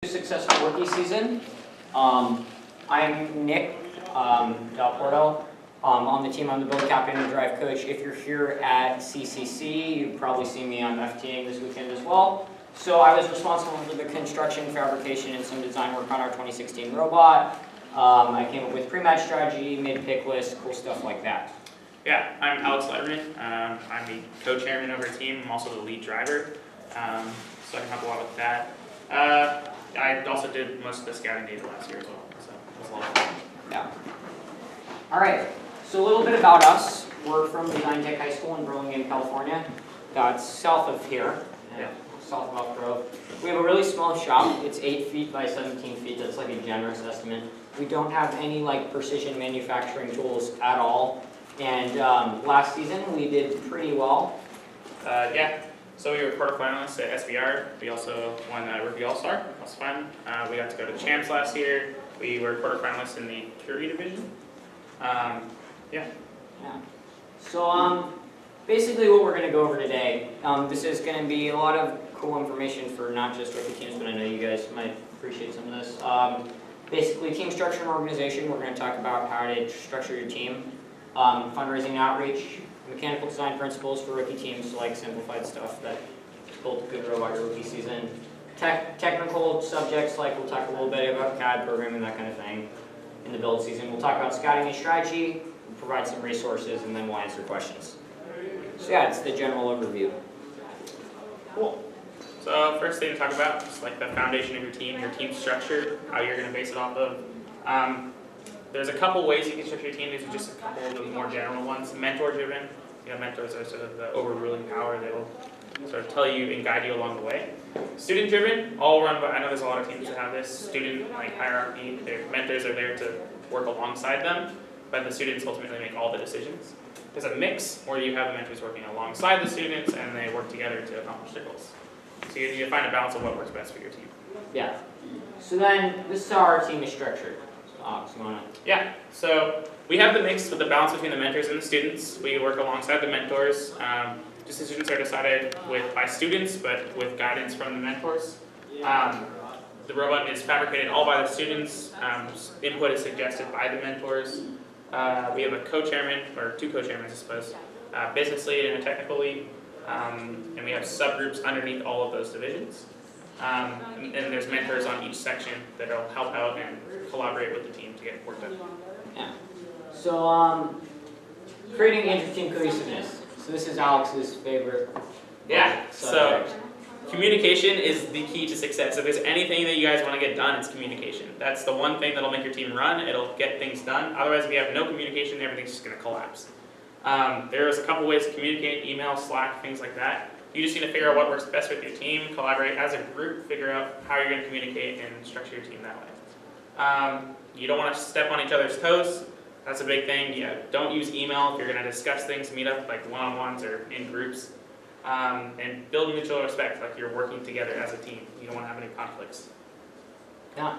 Successful rookie season. I'm Nick Del Porto. On the team, I'm the build captain and drive coach. If you're here at CCC, you've probably seen me on FTing this weekend as well. So I was responsible for the construction, fabrication, and some design work on our 2016 robot. I came up with pre-match strategy, made pick lists, cool stuff like that. Yeah, I'm Alex Letterman. I'm the co-chairman of our team. I'm also the lead driver, so I can help a lot with that. I also did most of the scouting data last year as well, so it was a lot of fun. Yeah. All right, so a little bit about us. We're from Design Tech High School in Burlingame, California. It's south of here, south of Elk Grove. We have a really small shop. It's 8 feet by 17 feet. That's like a generous estimate. We don't have any precision manufacturing tools at all. And last season we did pretty well. Yeah. So we were quarterfinalists at SBR. We also won Rookie All-Star. That was fun. We got to go to champs last year. We were quarterfinalists in the Curie division. Yeah. So basically what we're going to go over today, this is going to be a lot of cool information for not just rookie teams, but I know you guys might appreciate some of this. Basically team structure and organization. We're going to talk about how to structure your team. Fundraising outreach. Mechanical design principles for rookie teams, like simplified stuff that built a good robot your rookie season. Technical subjects, like we'll talk a little bit about CAD programming, that kind of thing in the build season. We'll talk about scouting and strategy, we'll provide some resources, and then we'll answer questions. So yeah, it's the general overview. Cool. So first thing to talk about is like the foundation of your team structure, how you're going to base it off of. There's a couple ways you can structure your team. These are just a couple of the more general ones. Mentor-driven. Mentors are sort of the overruling power. They will sort of tell you and guide you along the way. Student-driven, all run by, I know there's a lot of teams that have this student hierarchy. Their mentors are there to work alongside them, but the students ultimately make all the decisions. There's a mix where you have the mentors working alongside the students and they work together to accomplish their goals. So you need to find a balance of what works best for your team. Yeah. So then, this is how our team is structured. Yeah, so we have the mix with the balance between the mentors and the students. We work alongside the mentors. Decisions are decided by students, but with guidance from the mentors. The robot is fabricated all by the students. Input is suggested by the mentors. We have a co-chairman, or two co-chairmen, I suppose, business lead and a technical lead. And we have subgroups underneath all of those divisions. And there's mentors on each section that will help out and collaborate with the team to get work done. Yeah. So, creating inter-team cohesiveness. So this is Alex's favorite. Yeah. subject. So communication is the key to success. If there's anything that you guys want to get done, it's communication. That's the one thing that'll make your team run. It'll get things done. Otherwise, if you have no communication, everything's just going to collapse. There's a couple ways to communicate: email, Slack, things like that. You just need to figure out what works best with your team, collaborate as a group, figure out how you're going to communicate and structure your team that way. You don't want to step on each other's toes. That's a big thing. Yeah, don't use email if you're going to discuss things, meet up like one-on-ones or in groups. And build mutual respect, like you're working together as a team. You don't want to have any conflicts. Yeah.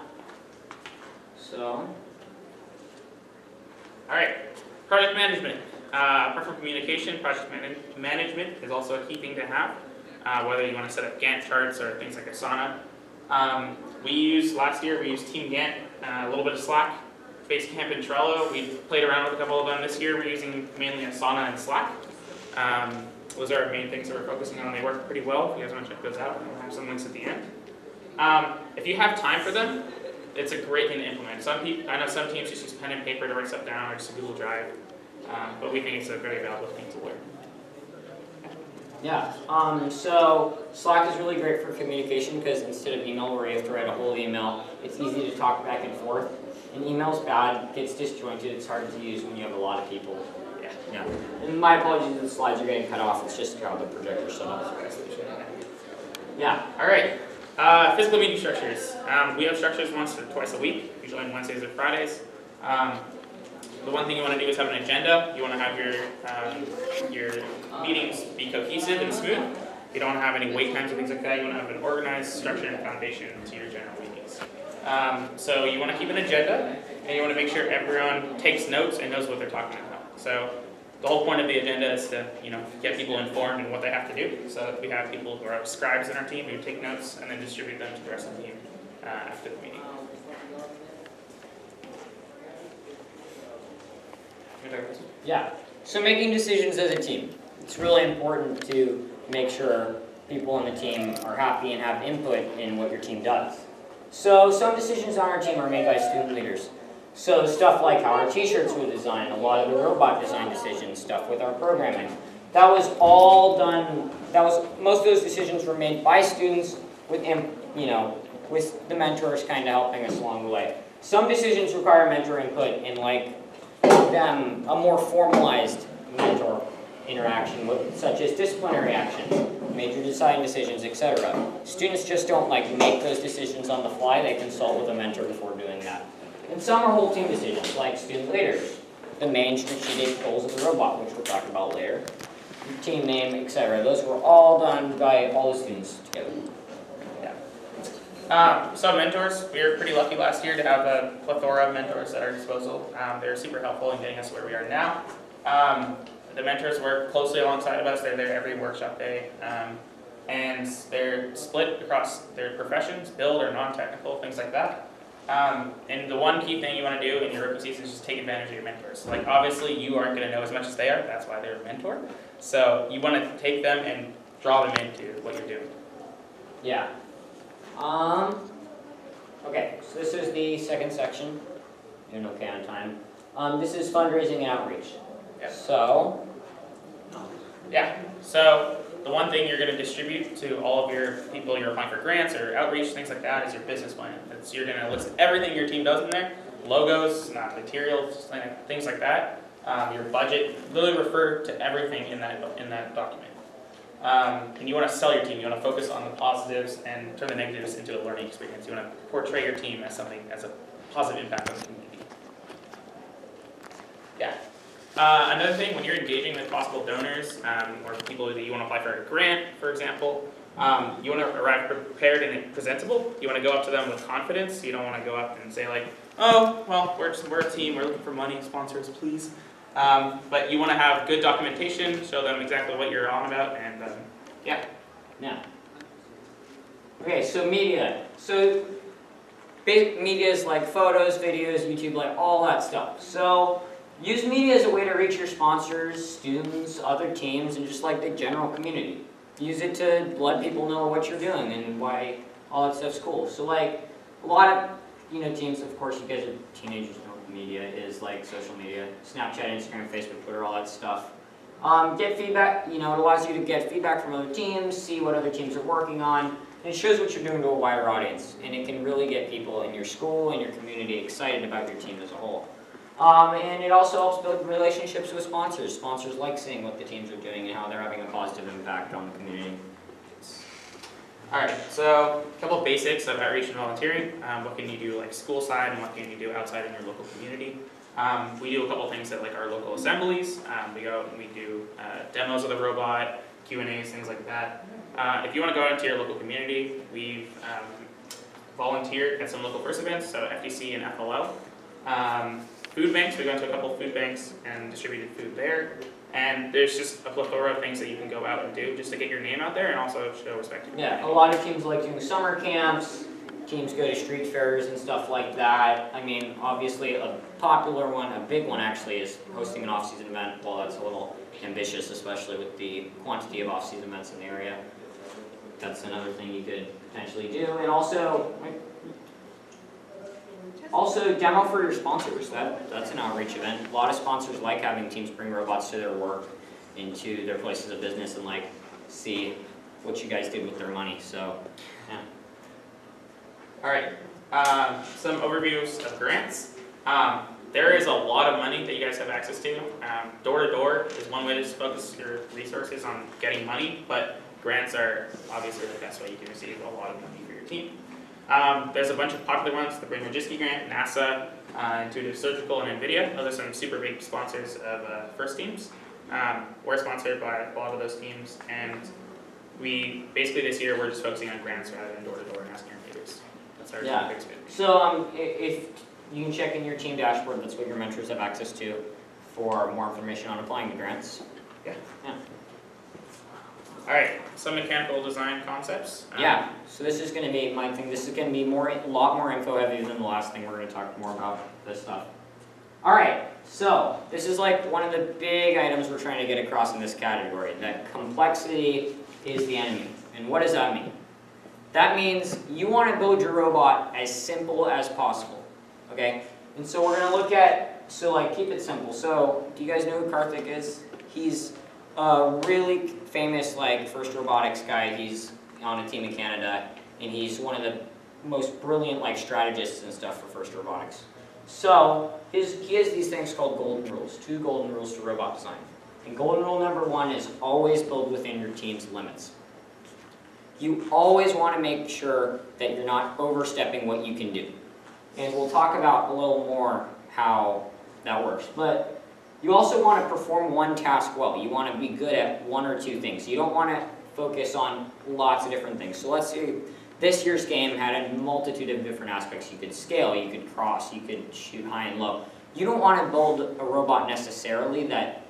So. All right, project management. Apart from communication, project management is also a key thing to have, whether you want to set up Gantt charts or things like Asana. Last year we used Team Gantt, a little bit of Slack, Basecamp and Trello. We played around with a couple of them this year. We're using mainly Asana and Slack. Those are our main things that we're focusing on. They work pretty well. If you guys want to check those out, we'll have some links at the end. If you have time for them, it's a great thing to implement. I know some teams just use pen and paper to write stuff down or just a Google Drive. But we think it's a very valuable thing to learn. Yeah, so Slack is really great for communication because instead of email where you have to write a whole email, it's easy to talk back and forth. And email's bad, gets disjointed, it's hard to use when you have a lot of people. Yeah. And my apologies if the slides are getting cut off, it's just how the projector set up. Yeah. All right, physical meeting structures. We have structures once or twice a week, usually on Wednesdays or Fridays. The one thing you want to do is have an agenda. You want to have your meetings be cohesive and smooth. You don't want to have any wait times or things like that. You want to have an organized structure and foundation to your general meetings. So you want to keep an agenda, and you want to make sure everyone takes notes and knows what they're talking about. So the whole point of the agenda is to get people informed in what they have to do. So we have people who are scribes in our team who take notes and then distribute them to the rest of the team. after the meeting. Yeah. So making decisions as a team. It's really important to make sure people on the team are happy and have input in what your team does. So some decisions on our team are made by student leaders. So stuff like how our t-shirts were designed, a lot of the robot design decisions, stuff with our programming. That was all done, most of those decisions were made by students with, with the mentors kind of helping us along the way. Some decisions require mentor input in like a more formalized mentor interaction, such as disciplinary actions, major design decisions, etc. Students just don't make those decisions on the fly. They consult with a mentor before doing that. And some are whole team decisions, like student leaders, the main strategic goals of the robot, which we'll talk about later, team name, etc. Those were all done by all the students together. So mentors, we were pretty lucky last year to have a plethora of mentors at our disposal. They were super helpful in getting us where we are now. The mentors work closely alongside of us. They're there every workshop day. And they're split across their professions, build or non-technical, things like that. And the one key thing you want to do in your rookie season is just take advantage of your mentors. Like obviously you aren't going to know as much as they are, that's why they're a mentor. So you want to take them and draw them into what you're doing. Yeah. Okay, so this is the second section. Doing okay on time. This is fundraising outreach. Yeah. So the one thing you're going to distribute to all of your people you're applying for grants or outreach, things like that, is your business plan. You're going to list everything your team does in there, logos, materials, things like that, your budget, really refer to everything in that document. And you want to sell your team. You want to focus on the positives and turn the negatives into a learning experience. You want to portray your team as as a positive impact on the community. Yeah. Another thing, when you're engaging with possible donors or people that you want to apply for a grant, for example, you want to arrive prepared and presentable. You want to go up to them with confidence. You don't want to go up and say like, oh, well, we're a team. We're looking for money, sponsors, please. But you want to have good documentation, show them exactly what you're on about, and yeah. Okay, so media. So media is like photos, videos, YouTube, like all that stuff. So use media as a way to reach your sponsors, students, other teams, and just like the general community. Use it to let people know what you're doing and why all that stuff's cool. So like a lot of teams, of course, you guys are teenagers, know what media is, like social media, Snapchat, Instagram, Facebook, Twitter, all that stuff. Get feedback. It allows you to get feedback from other teams, see what other teams are working on, and it shows what you're doing to a wider audience. And it can really get people in your school and your community excited about your team as a whole. And it also helps build relationships with sponsors. Sponsors like seeing what the teams are doing and how they're having a positive impact on the community. Alright, so a couple of basics of outreach and volunteering. What can you do like school side and what can you do outside in your local community? We do a couple things at like our local assemblies. We go and we do demos of the robot, Q&As, things like that. If you want to go into your local community, we've volunteered at some local first events, so FDC and FLL. Food banks, we go into a couple of food banks and distributed food there. And there's just a plethora of things that you can go out and do just to get your name out there and also show respect to your community. Yeah, a lot of teams like doing summer camps, teams go to street fairs and stuff like that. I mean, obviously a popular one, a big one actually, is hosting an off-season event. Well, that's a little ambitious, especially with the quantity of off-season events in the area. That's another thing you could potentially do. And also demo for your sponsors. That's an outreach event. A lot of sponsors like having teams bring robots to their work, into their places of business, and like see what you guys did with their money. So, yeah. All right, some overviews of grants. There is a lot of money that you guys have access to. Door to door is one way to focus your resources on getting money, but grants are obviously the best way you can receive a lot of money for your team. There's a bunch of popular ones, the Brain Magistri grant, NASA, Intuitive Surgical, and NVIDIA. Those are some super big sponsors of first teams. We're sponsored by a lot of those teams, and we basically this year we're just focusing on grants rather than door to door and asking our neighbors. That's our big spin. So if you can check in your team dashboard, that's what your mentors have access to for more information on applying to grants. Yeah. All right, some mechanical design concepts. Yeah, so this is going to be my thing. This is going to be a lot more info heavy than the last thing. We're going to talk more about this stuff. All right, so this is like one of the big items we're trying to get across in this category, that complexity is the enemy. And what does that mean? That means you want to build your robot as simple as possible, okay? And so we're going to look at, so like keep it simple. So do you guys know who Karthik is? He's a really famous like first robotics guy. He's on a team in Canada, and he's one of the most brilliant like strategists and stuff for first robotics. So he has these things called golden rules, 2 golden rules to robot design. And golden rule number 1 is always build within your team's limits. You always want to make sure that you're not overstepping what you can do. And we'll talk about a little more how that works. But you also want to perform one task well. You want to be good at 1 or 2 things. You don't want to focus on lots of different things. So let's say this year's game had a multitude of different aspects. You could scale, you could cross, you could shoot high and low. You don't want to build a robot necessarily that,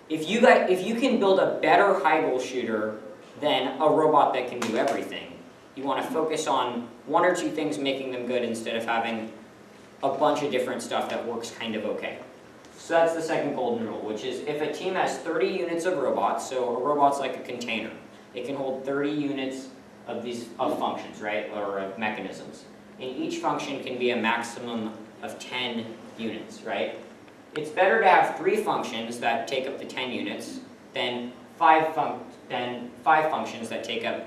if you can build a better high goal shooter than a robot that can do everything, you want to focus on 1 or 2 things, making them good instead of having a bunch of different stuff that works kind of okay. So that's the second golden rule, which is if a team has 30 units of robots, so a robot's like a container, it can hold 30 units of functions, right, or of mechanisms. And each function can be a maximum of 10 units, right? It's better to have 3 functions that take up to 10 units than 5 functions that take up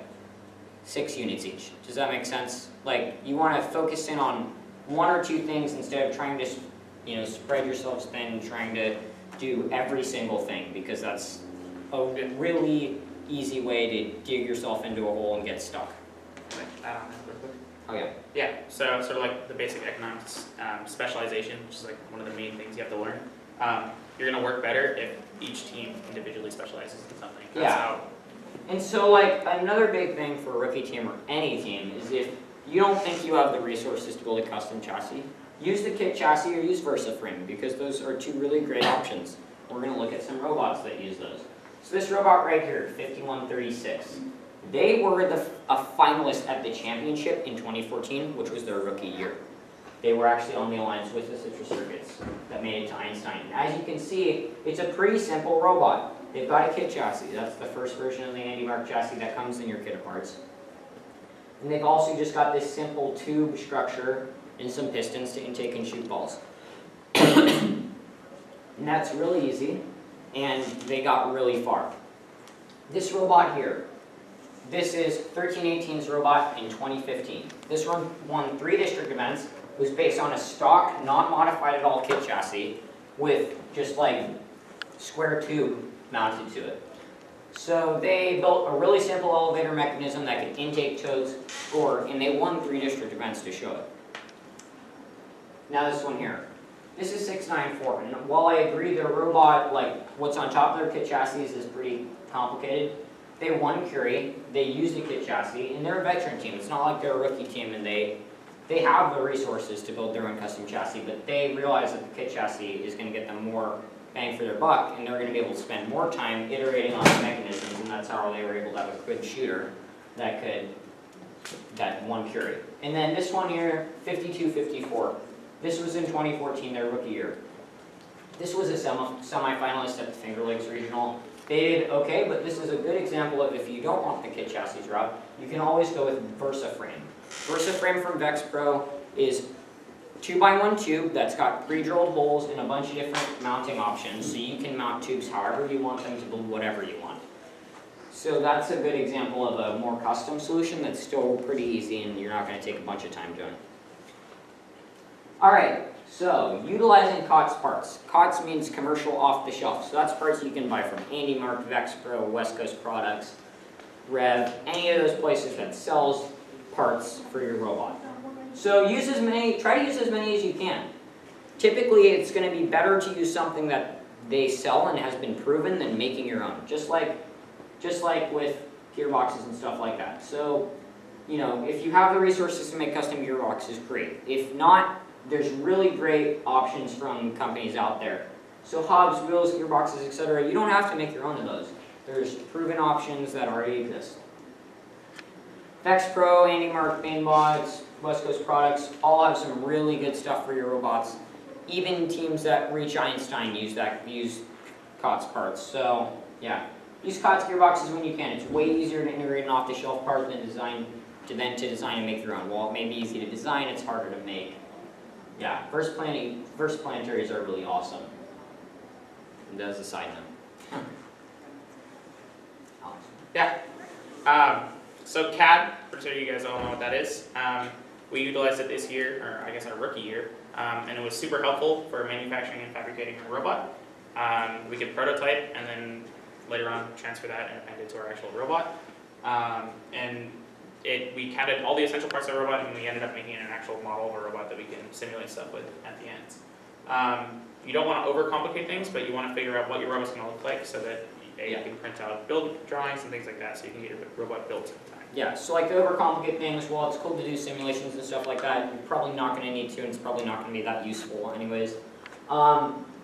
6 units each. Does that make sense? Like, you want to focus in on 1 or 2 things instead of trying to, spread yourselves thin, trying to do every single thing, because that's a really easy way to dig yourself into a hole and get stuck. Add on that real quick. Oh yeah. Yeah, so sort of like the basic economics specialization, which is like one of the main things you have to learn. You're going to work better if each team individually specializes in something. That's Yeah. And so like another big thing for a rookie team or any team is if you don't think you have the resources to build a custom chassis, use the kit chassis or use VersaFrame, because those are 2 really great options. We're going to look at some robots that use those. So this robot right here, 5136, they were a finalist at the championship in 2014, which was their rookie year. They were actually on the Alliance with the Citrus Circuits that made it to Einstein. As you can see, it's a pretty simple robot. They've got a kit chassis. That's the first version of the Andy Mark chassis that comes in your kit of parts. And they've also just got this simple tube structure and some pistons to intake and shoot balls. And that's really easy, and they got really far. This robot here, this is 1318's robot in 2015. This one won 3 district events. It was based on a stock, non-modified at all kit chassis with just like square tube mounted to it. So they built a really simple elevator mechanism that could intake, tows, score, and they won 3 district events to show it. Now this one here. This is 694, and while I agree their robot, like what's on top of their kit chassis is pretty complicated, they won Curie, they used a kit chassis, and they're a veteran team. It's not like they're a rookie team and they have the resources to build their own custom chassis, but they realize that the kit chassis is going to get them more bang for their buck, and they're going to be able to spend more time iterating on the mechanisms, and that's how they were able to have a good shooter that won Curie. And then this one here, 5254. This was in 2014, their rookie year. This was a semi-finalist at the Finger Lakes Regional. They did okay, but this is a good example of if you don't want the kit chassis route, you can always go with VersaFrame. VersaFrame from VexPro is 2x1 tube that's got pre-drilled holes and a bunch of different mounting options, so you can mount tubes however you want them to build whatever you want. So that's a good example of a more custom solution that's still pretty easy and you're not going to take a bunch of time doing. Alright, so utilizing COTS parts. COTS means commercial off the shelf, so that's parts you can buy from Andy Mark, VexPro, West Coast Products, Rev, any of those places that sells parts for your robot. So try to use as many as you can. Typically it's going to be better to use something that they sell and has been proven than making your own, just like with gearboxes and stuff like that. So, if you have the resources to make custom gearboxes, great. If not, there's really great options from companies out there. So hubs, wheels, gearboxes, etc. You don't have to make your own of those. There's proven options that already exist. Vex Pro, Andy Mark, Bainbots, West Coast Products, all have some really good stuff for your robots. Even teams that reach Einstein use COTS parts. So yeah, use COTS gearboxes when you can. It's way easier to integrate an off-the-shelf part than to design and make your own. While it may be easy to design, it's harder to make. Yeah, versus planetaries are really awesome. And as a side note. Yeah. So CAD, for sure you guys all know what that is. We utilized it this year, or I guess our rookie year, and it was super helpful for manufacturing and fabricating a robot. We could prototype and then later on transfer that and append it to our actual robot. We CAD'd all the essential parts of the robot, and we ended up making an actual model of a robot that we can simulate stuff with at the end. You don't want to overcomplicate things, but you want to figure out what your robot's going to look like so that you can print out build drawings and things like that, so you can get your robot built in time. Yeah, so like to overcomplicate things, while it's cool to do simulations and stuff like that, you're probably not going to need to, and it's probably not going to be that useful anyways.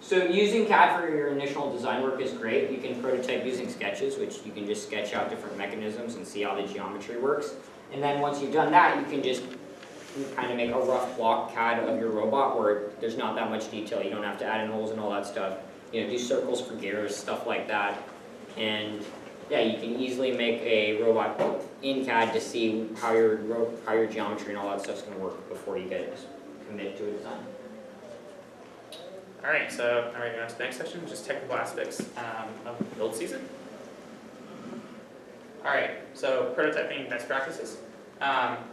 So using CAD for your initial design work is great. You can prototype using sketches, which you can just sketch out different mechanisms and see how the geometry works. And then once you've done that, you can just kind of make a rough block CAD of your robot where there's not that much detail. You don't have to add in holes and all that stuff. You know, do circles for gears, stuff like that. And yeah, you can easily make a robot in CAD to see how your geometry and all that stuff's going to work before you get committed to a design. All right, so on to the next section, just technical aspects of build season. All right, so prototyping best practices.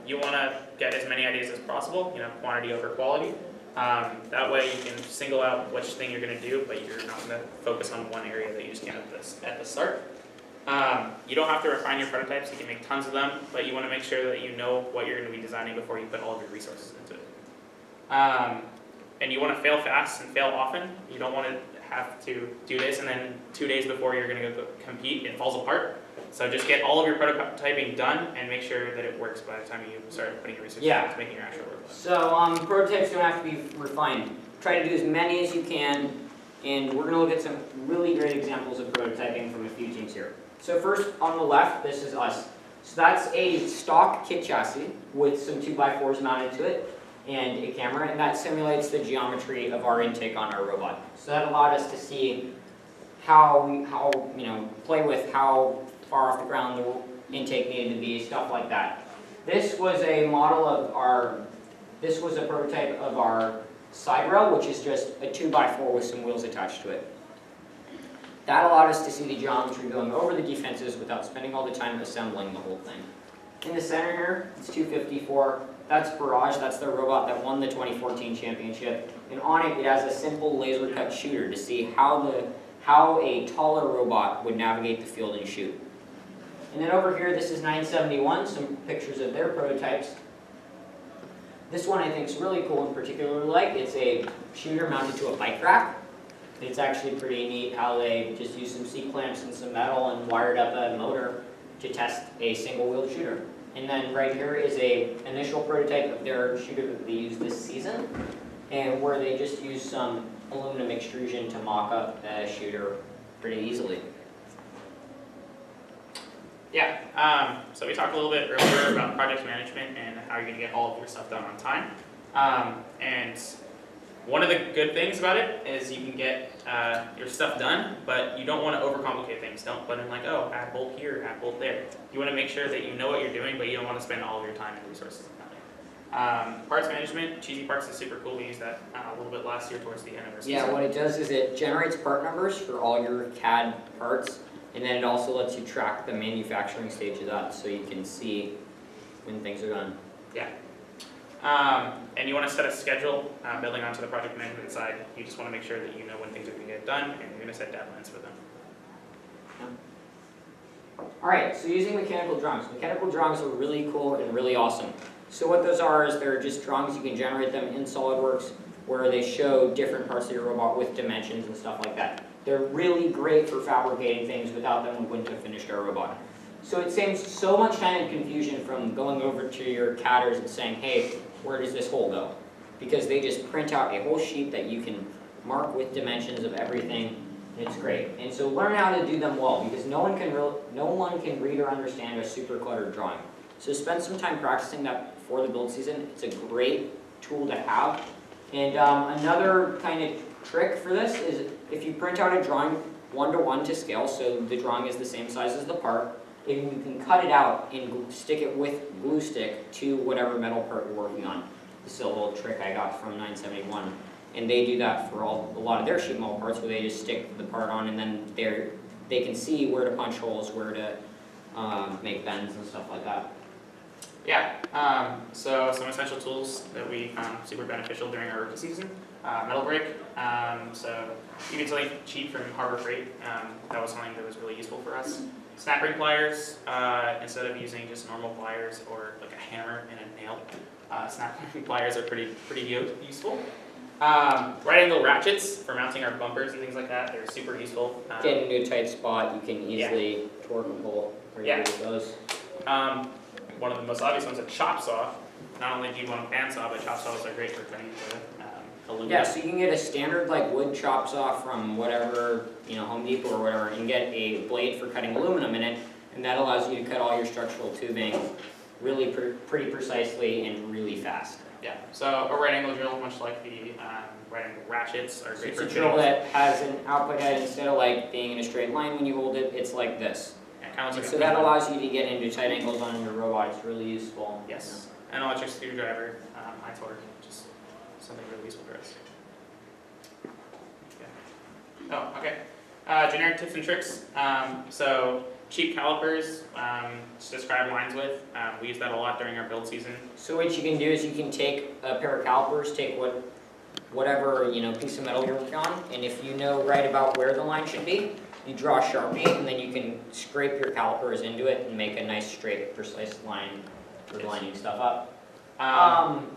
You want to get as many ideas as possible, quantity over quality. That way you can single out which thing you're going to do, but you're not going to focus on one area that you just can at the start. You don't have to refine your prototypes, you can make tons of them, but you want to make sure that you know what you're going to be designing before you put all of your resources into it. And you want to fail fast and fail often. You don't want to have to do this and then 2 days before you're going to go compete, it falls apart. So just get all of your prototyping done and make sure that it works by the time you start putting your research into making your actual robot. So prototypes don't have to be refined. Try to do as many as you can, and we're going to look at some really great examples of prototyping from a few teams here. So first, on the left, this is us. So that's a stock kit chassis with some 2x4s mounted to it and a camera, and that simulates the geometry of our intake on our robot. So that allowed us to see play with how far off the ground the intake needed to be, stuff like that. This was a prototype of our side rail, which is just a 2x4 with some wheels attached to it. That allowed us to see the geometry going over the defenses without spending all the time assembling the whole thing. In the center here, it's 254. That's Barrage, that's the robot that won the 2014 championship. And on it, it has a simple laser cut shooter to see how a taller robot would navigate the field and shoot. And then over here, this is 971, some pictures of their prototypes. This one I think is really cool and particularly like. It's a shooter mounted to a bike rack. It's actually pretty neat how they just used some C-clamps and some metal and wired up a motor to test a single-wheeled shooter. And then right here is an initial prototype of their shooter that they used this season, and where they just used some aluminum extrusion to mock up a shooter pretty easily. Yeah, so we talked a little bit earlier about project management and how you're going to get all of your stuff done on time. And one of the good things about it is you can get your stuff done, but you don't want to overcomplicate things. Don't put in like, oh, add bolt here, add bolt there. You want to make sure that you know what you're doing, but you don't want to spend all of your time and resources on that. Parts management, Cheesy Parts is super cool. We used that a little bit last year towards the end of our season. Yeah, what it does is it generates part numbers for all your CAD parts, and then it also lets you track the manufacturing stage of that so you can see when things are done. Yeah. And you want to set a schedule building onto the project management side. You just want to make sure that you know when things are going to get done, and you're going to set deadlines for them. All right, so using mechanical drawings. Mechanical drawings are really cool and really awesome. So what those are is they're just drawings, you can generate them in SolidWorks where they show different parts of your robot with dimensions and stuff like that. They're really great for fabricating things. Without them, we wouldn't have finished our robot. So it saves so much time and confusion from going over to your CADers and saying, hey, where does this hole go? Because they just print out a whole sheet that you can mark with dimensions of everything, It's great. And so learn how to do them well, because no one can read or understand a super cluttered drawing. So spend some time practicing that before the build season. It's a great tool to have. And another kind of trick for this is if you print out a drawing 1-to-1 to scale, so the drawing is the same size as the part, and you can cut it out and stick it with glue stick to whatever metal part you're working on. This is a little trick I got from 971. And they do that for a lot of their sheet metal parts, where they just stick the part on, and then they can see where to punch holes, where to make bends and stuff like that. Yeah, so some essential tools that we found super beneficial during our rookie season. Metal brake, so you can something cheap from Harbor Freight. That was something that was really useful for us. Snap ring pliers, instead of using just normal pliers or like a hammer and a nail, snap ring pliers are pretty useful. Right angle ratchets for mounting our bumpers and things like that, they're super useful. Get into a tight spot, you can easily torque and pull with those. One of the most obvious ones, a chop saw. Not only do you want a bandsaw, but chop saws are great for cutting aluminum. Yeah, so you can get a standard like wood chop saw from whatever, Home Depot or whatever, and get a blade for cutting aluminum in it, and that allows you to cut all your structural tubing really pretty precisely and really fast. Yeah, so a right angle drill, much like the right angle ratchets, are great for it's a drill that has an output head. Instead of like being in a straight line when you hold it, it's like this. Yeah, kind of like so that allows you to get into tight angles on your robot. It's really useful. Yes, an electric screwdriver, high torque, just something really useful for us. Yeah. Oh, okay. Generic tips and tricks. So cheap calipers to describe lines with. We use that a lot during our build season. So what you can do is you can take a pair of calipers, take whatever piece of metal you're working on, and if you know right about where the line should be, you draw a Sharpie, and then you can scrape your calipers into it and make a nice straight, precise line for lining stuff up.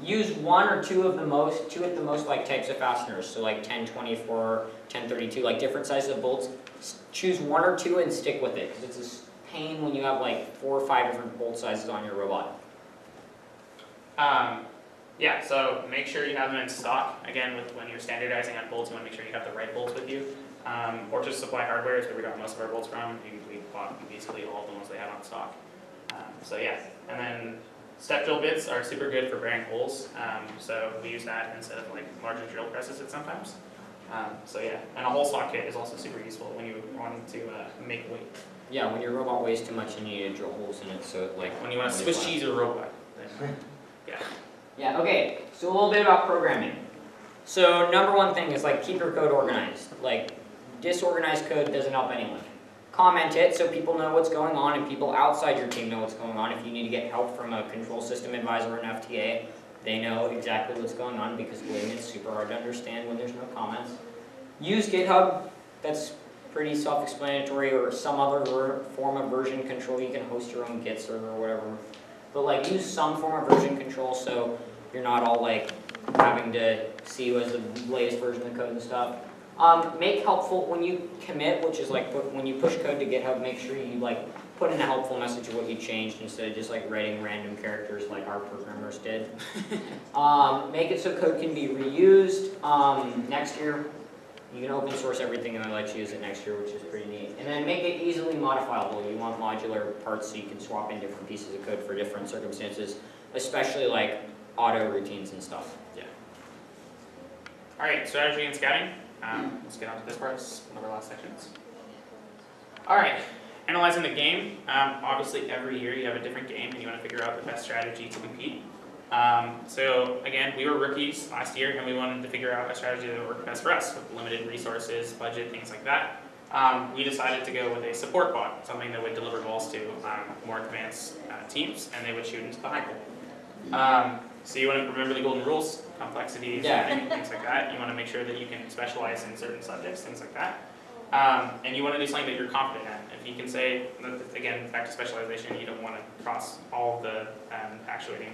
Use one or two at the most like types of fasteners, so like 1024, 1032, like different sizes of bolts. Choose one or two and stick with it, because it's a pain when you have like 4 or 5 different bolt sizes on your robot. Yeah, so make sure you have them in stock. Again, when you're standardizing on bolts, you want to make sure you have the right bolts with you. Or just supply hardware is where we got most of our bolts from. We bought basically all the ones they have on stock. So yeah, and then step drill bits are super good for burying holes. So we use that instead of like larger drill presses sometimes. So yeah, and a hole saw kit is also super useful when you want to make weight. Yeah, when your robot weighs too much and you need to drill holes in it, so like when you want to Swiss cheese your robot. Yeah. Yeah. Okay. So a little bit about programming. So number one thing is like keep your code organized. Like disorganized code doesn't help anyone. Comment it so people know what's going on and people outside your team know what's going on. If you need to get help from a control system advisor or an FTA, they know exactly what's going on, because believe me, it's super hard to understand when there's no comments. Use GitHub. That's pretty self-explanatory, or some other form of version control. You can host your own Git server or whatever. But like use some form of version control so you're not all like having to see what's the latest version of the code and stuff. Make helpful when you commit, which is like when you push code to GitHub, make sure you like put in a helpful message of what you changed instead of just like writing random characters like our programmers did. Make it so code can be reused. Next year, you can open source everything and they'll let you use it next year, which is pretty neat. And then make it easily modifiable. You want modular parts so you can swap in different pieces of code for different circumstances, especially like auto routines and stuff. Yeah. All right, strategy and scouting. Let's get on to this part. It's one of our last sections. All right, analyzing the game. Obviously, every year you have a different game, and you want to figure out the best strategy to compete. So again, we were rookies last year, and we wanted to figure out a strategy that would work best for us with limited resources, budget, things like that. We decided to go with a support bot, something that would deliver balls to more advanced teams, and they would shoot into the high goal. So you want to remember the golden rules, complexities, things like that. You want to make sure that you can specialize in certain subjects, things like that. And you want to do something that you're confident in. If you can say, again, back to specialization, you don't want to cross all of the actuating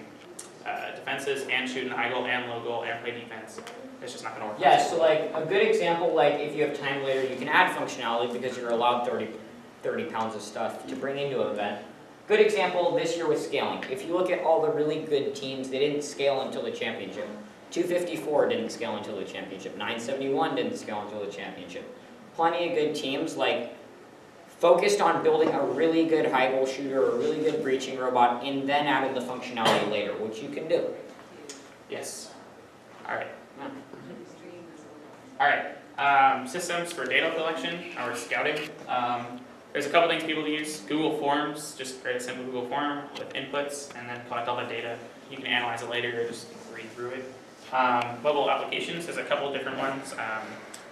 defenses and shoot an high goal and low goal and play defense. It's just not going to work. Yeah, so like a good example, like if you have time later, you can add functionality because you're allowed 30 pounds of stuff to bring into an event. Good example this year with scaling. If you look at all the really good teams, they didn't scale until the championship. 254 didn't scale until the championship. 971 didn't scale until the championship. plenty of good teams, like, focused on building a really good high goal shooter or a really good breaching robot and then added the functionality later, which you can do. Yes. All right. All right. Systems for data collection or scouting. There's a couple things people use. Google Forms, just create a simple Google form with inputs and then collect all the data. You can analyze it later or just read through it. Mobile applications, there's a couple different ones.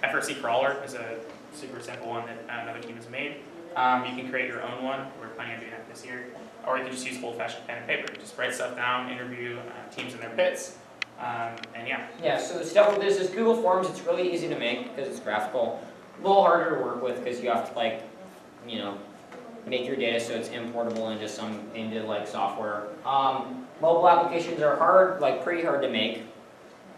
FRC Crawler is a super simple one that another team has made. You can create your own one. We're planning on doing that this year. Or you can just use old-fashioned pen and paper. Just write stuff down, interview teams in their pits, and yeah. Yeah, so the stuff with this is Google Forms. It's really easy to make because it's graphical. A little harder to work with because you have to, like, you know, make your data so it's importable into software. Mobile applications are hard, like pretty hard to make,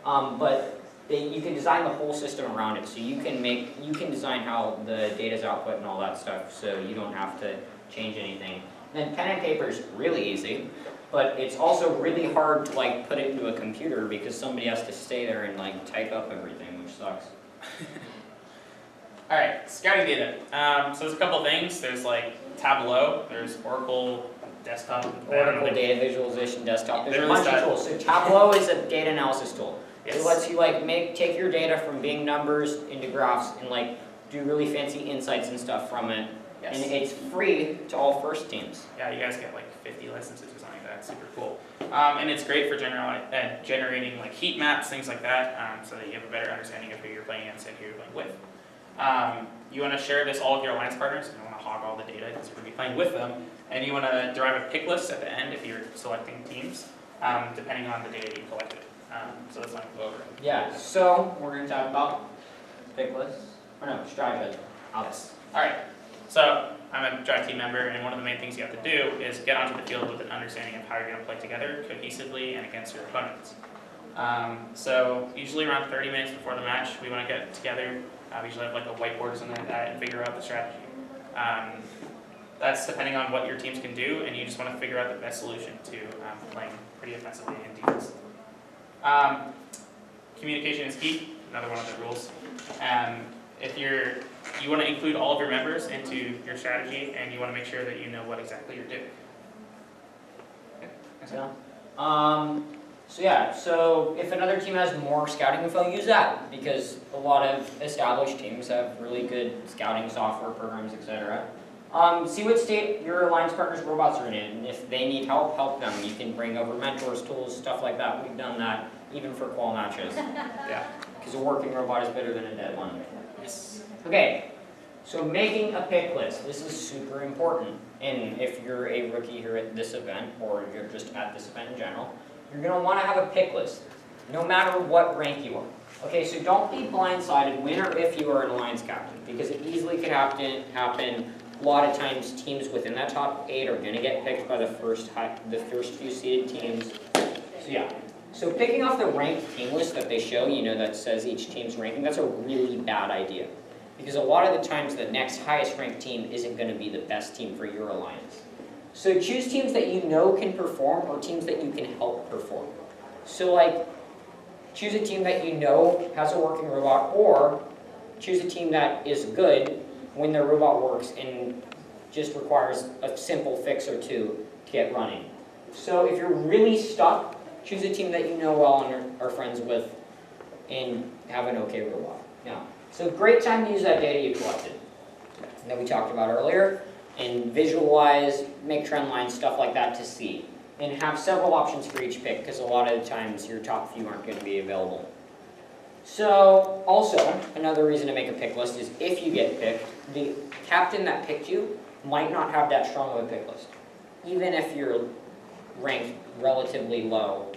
but you can design the whole system around it. So you can design how the data's output and all that stuff, so you don't have to change anything. And then pen and paper is really easy, but it's also really hard to like put it into a computer because somebody has to stay there and like type up everything, which sucks. All right, scouting data. So there's a couple things. There's like Tableau. There's Oracle Desktop. Oracle Data Visualization Desktop. There's a Literally bunch of tools. So Tableau is a data analysis tool. Yes. It lets you like take your data from being numbers into graphs and like do really fancy insights and stuff from it. Yes. And it's free to all first teams. Yeah, you guys get like 50 licenses or something like that. It's super cool. And it's great for generating like heat maps, things like that, so that you have a better understanding of who you're playing against and who you're playing with. You want to share this all with your alliance partners. You don't want to hog all the data because you're going to be playing with them. And you want to derive a pick list at the end if you're selecting teams, depending on the data you collected. So that's what I'm going to go over. Yeah, so we're going to talk about pick lists. Or no, strategy. Yes. All right. So I'm a drive team member, and one of the main things you have to do is get onto the field with an understanding of how you're going to play together cohesively and against your opponents. So usually around 30 minutes before the match, we want to get together. We usually have like a whiteboard or something like that and figure out the strategy. That's depending on what your teams can do, and you just want to figure out the best solution to playing pretty offensively and defense. Communication is key, another one of the rules. You want to include all of your members into your strategy, and you want to make sure that you know what exactly you're doing. Okay. So if another team has more scouting info, use that, because a lot of established teams have really good scouting software programs, etc. See what state your alliance partners' robots are in, and if they need help, help them. You can bring over mentors, tools, stuff like that. We've done that even for qual matches. Yeah. Because a working robot is better than a dead one. Yes. Okay, so making a pick list. This is super important. And if you're a rookie here at this event, or you're just at this event in general, you're going to want to have a pick list, no matter what rank you are. Okay, so don't be blindsided when or if you are an alliance captain, because it easily could happen. A lot of times, teams within that top 8 are going to get picked by the first few seeded teams. So yeah. So picking off the ranked team list that they show, that says each team's ranking, that's a really bad idea. Because a lot of the times the next highest ranked team isn't going to be the best team for your alliance. So choose teams that you know can perform or teams that you can help perform. So like, choose a team that you know has a working robot, or choose a team that is good when their robot works and just requires a simple fix or two to get running. So if you're really stuck, choose a team that you know well and are friends with and have an okay robot. Yeah. So great time to use that data you collected that we talked about earlier, and visualize, make trend lines, stuff like that to see. And have several options for each pick, because a lot of the times your top few aren't going to be available. So also, another reason to make a pick list is if you get picked, the captain that picked you might not have that strong of a pick list. Even if you're ranked relatively low,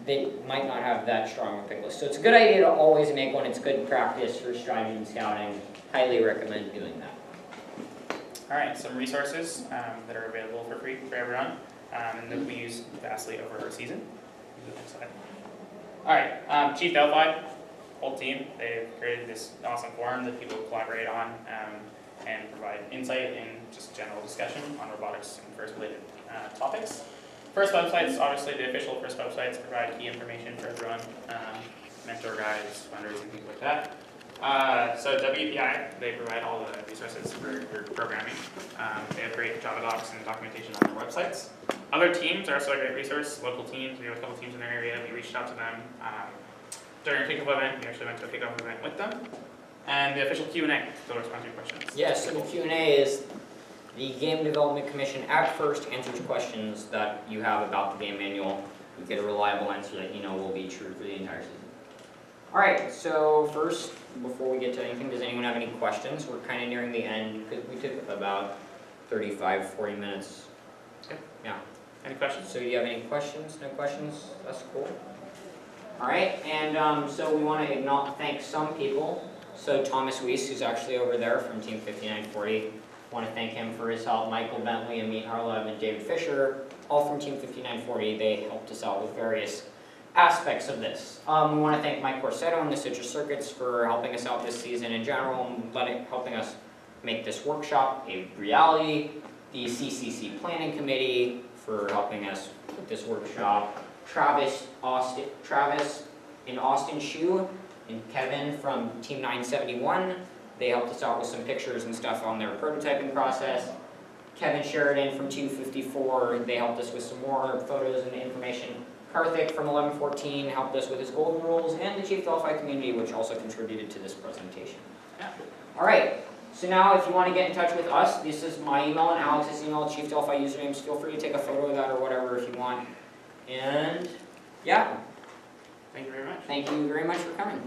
they might not have that strong of a pick list. So it's a good idea to always make one. It's good practice for strategy and scouting. Highly recommend doing that. All right, some resources that are available for free for everyone, and that we use vastly over our season. All right, Chief Delphi, whole team, they've created this awesome forum that people collaborate on and provide insight and just general discussion on robotics and FIRST related topics. FIRST websites, obviously the official FIRST websites provide key information for everyone, mentor guides, fundraising, things like that. So WPI, they provide all the resources for your programming. They have great Java docs and documentation on their websites. Other teams are also a great resource. Local teams, we have a couple teams in their area. We reached out to them during a kickoff event. We actually went to a kickoff event with them. And the official Q&A, they'll respond to your questions. Yes, so the Q&A is the Game Development Commission at first answers questions that you have about the game manual. You get a reliable answer that you know will be true for the entire season. Alright, so first, before we get to anything, does anyone have any questions? We're kind of nearing the end because we took about 35, 40 minutes. Okay. Yeah. Any questions? So do you have any questions? No questions? That's cool. Alright, and so we want to thank some people. So Thomas Weiss, who's actually over there from Team 5940, want to thank him for his help. Michael Bentley, Amit Harlev, and David Fisher, all from Team 5940, they helped us out with various aspects of this. We want to thank Mike Corsetto and the Citrus Circuits for helping us out this season in general and helping us make this workshop a reality. The CCC Planning Committee for helping us with this workshop. Travis and Austin Shu and Kevin from Team 971. They helped us out with some pictures and stuff on their prototyping process. Kevin Sheridan from 254, they helped us with some more photos and information. Karthik from 1114 helped us with his golden rules, and the Chief Delphi community, which also contributed to this presentation. Yeah. All right, so now if you want to get in touch with us, this is my email and Alex's email, Chief Delphi usernames. Feel free to take a photo of that or whatever if you want. And yeah. Thank you very much. Thank you very much for coming.